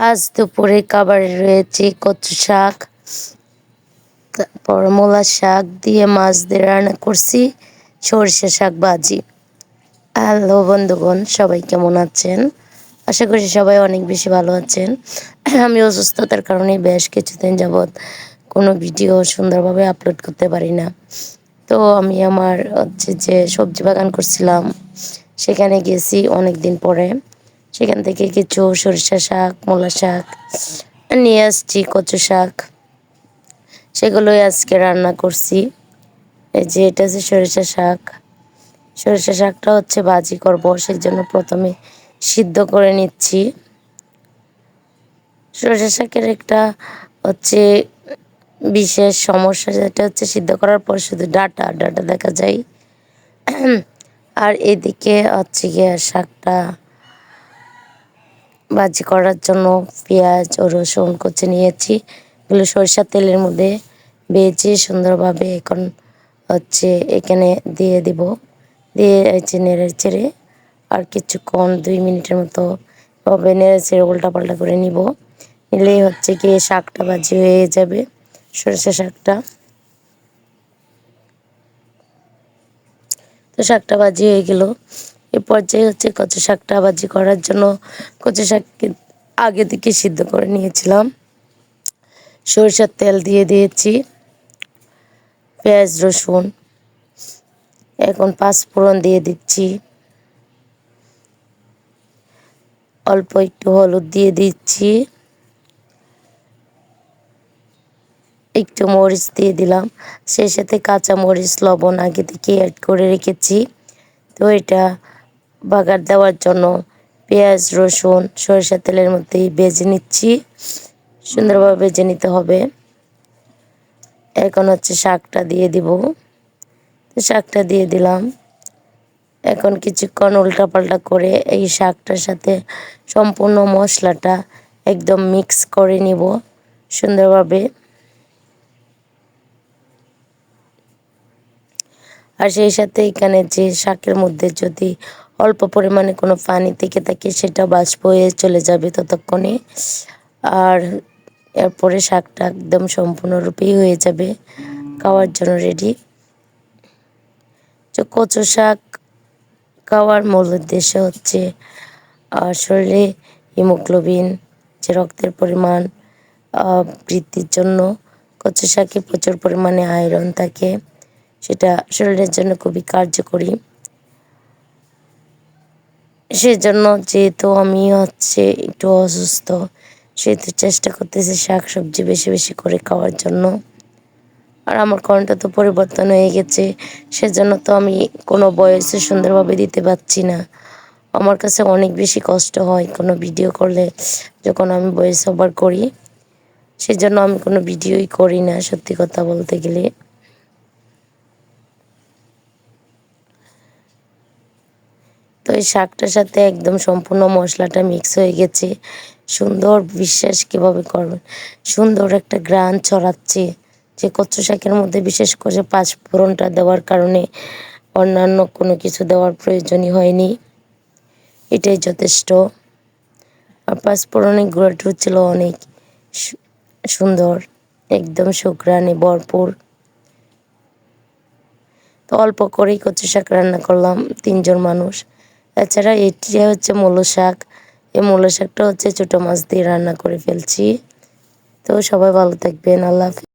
আজ দুপুরে খাবারে রয়েছে কচু শাক, তারপর মূলা শাক দিয়ে মাছ দিয়ে রান্না করছি, সরিষা শাক ভাজি। হ্যালো বন্ধুগণ, সবাই কেমন আছেন? আশা করি সবাই অনেক বেশি ভালো আছেন। আমি অসুস্থতার কারণে বেশ কিছুদিন যাবৎ কোনো ভিডিও সুন্দরভাবে আপলোড করতে পারি না। তো আমি আমার যে সবজি বাগান করছিলাম সেখানে গেছি অনেক দিন পরে। সেখান থেকে কিছু সরিষা শাক, মূলা শাক নিয়ে আসছি, কচু শাক, সেগুলোই আজকে রান্না করছি। এই যে এটা হচ্ছে সরিষা শাক। সরিষা শাকটা হচ্ছে ভাজি করব, সেই জন্য প্রথমে সিদ্ধ করে নিচ্ছি। সরিষা শাকের একটা হচ্ছে বিশেষ সমস্যা, যেটা হচ্ছে সিদ্ধ করার পর শুধু ডাটা ডাটা দেখা যায়। আর এদিকে হচ্ছে গিয়ে শাকটা ভাজি করার জন্য পেঁয়াজ ও রসুন কুচি নিয়েছি, এগুলো সরিষার তেলের মধ্যে ভেজে সুন্দরভাবে এখন হচ্ছে এখানে দিয়ে দিব। দিয়ে নেড়ে চেড়ে আর কিছুক্ষণ 2 মিনিটের মতো হবে নেড়ে চেড়ে উল্টাপাল্টা করে নিব। নিলেই হচ্ছে গিয়ে শাকটা ভাজি হয়ে যাবে, সরিষা শাকটা। তো শাকটা ভাজি হয়ে গেল। এ পর্যায়ে হচ্ছে কচু শাকটা ভাজি করার জন্য কচু শাককে আগে থেকে সিদ্ধ করে নিয়েছিলাম। সরিষার তেল দিয়ে দিয়েছি, পেঁয়াজ রসুন, এখন 5 ফোড়ন দিয়ে দিচ্ছি, অল্প একটু হলুদ দিয়ে দিচ্ছি, একটু মরিচ দিয়ে দিলাম, সেই সাথে কাঁচা মরিচ লবণ আগে থেকে অ্যাড করে রেখেছি। তো এটা বাগার দেওয়ার জন্য পেঁয়াজ রসুন সরিষার তেলের মধ্যেই ভেজে নিচ্ছি, সুন্দরভাবে ভেজে নিতে হবে। এখন হচ্ছে শাকটা দিয়ে দিব, তো শাকটা দিয়ে দিলাম। এখন কিছুক্ষণ উল্টাপাল্টা করে এই শাকটার সাথে সম্পূর্ণ মশলাটা একদম মিক্স করে নিব সুন্দরভাবে। আর সেই সাথে এখানে যে শাকের মধ্যে যদি অল্প পরিমাণে কোনো পানি থেকে থাকে সেটা বাষ্প হয়ে চলে যাবে ততক্ষণে। আর এরপরে শাকটা একদম সম্পূর্ণরূপেই হয়ে যাবে খাওয়ার জন্য রেডি। তো কচু শাক খাওয়ার মূল উদ্দেশ্য হচ্ছে শরীরে হিমোগ্লোবিন, যে রক্তের পরিমাণ বৃদ্ধির জন্য কচু শাকে প্রচুর পরিমাণে আয়রন থাকে, সেটা শরীরের জন্য খুবই কার্যকরী। সেজন্য যেহেতু আমি হচ্ছে একটু অসুস্থ, সেহেতু চেষ্টা করতেছি শাক সবজি বেশি বেশি করে খাওয়ার জন্য। আর আমার কণ্ঠ তো পরিবর্তন হয়ে গেছে, সেজন্য তো আমি কোনো ভয়েসে সুন্দরভাবে দিতে পারছি না। আমার কাছে অনেক বেশি কষ্ট হয় কোনো ভিডিও করলে, যখন আমি ভয়েস ওভার করি। সেজন্য আমি কোনো ভিডিওই করি না সত্যি কথা বলতে গেলে। তো এই শাকটার সাথে একদম সম্পূর্ণ মশলাটা মিক্স হয়ে গেছে। সুন্দর, বিশ্বাস কীভাবে করবেন, সুন্দর একটা ঘ্রাণ ছড়াচ্ছে। যে কচু শাকের মধ্যে বিশেষ করে 5 ফোড়নটা দেওয়ার কারণে অন্যান্য কোনো কিছু দেওয়ার প্রয়োজনই হয়নি, এটাই যথেষ্ট। আর 5 ফোড়নের গুঁড়োটা ছিল অনেক সুন্দর, একদম সুঘ্রাণে ভরপুর। তো অল্প করেই কচু শাক রান্না করলাম 3 জন মানুষ। এছাড়া এটি হচ্ছে মূলো শাক, এই মূলো শাকটা হচ্ছে ছোটো মাছ দিয়ে রান্না করে ফেলছি। তো সবাই ভালো থাকবেন, আল্লাহ হাফেজ।